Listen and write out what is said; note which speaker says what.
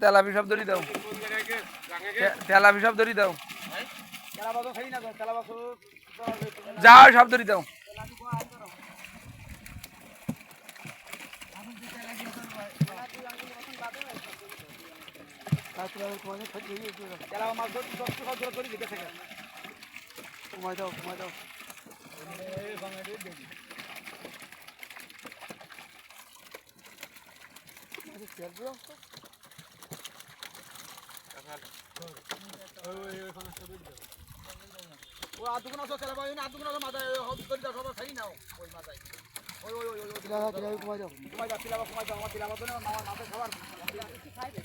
Speaker 1: তেলাপি সব ধরি দাও, তেলাপি সব ধরি দাও, যাও সব ধরি দাও। কমাই দাও, কমাই দাও। ও আদুগুন আছে তেলা ভাই, আদুগুন আছে মাথায় হবি করে দাও, সব খাই নাও ওই মাথায়। ওই ওই ওই ওই তেলা কমাই দাও, কমাই দাও, তেলা কমাই দাও, আমার তেলা বাদ না, আমার মাথায় খাবার খাইবে।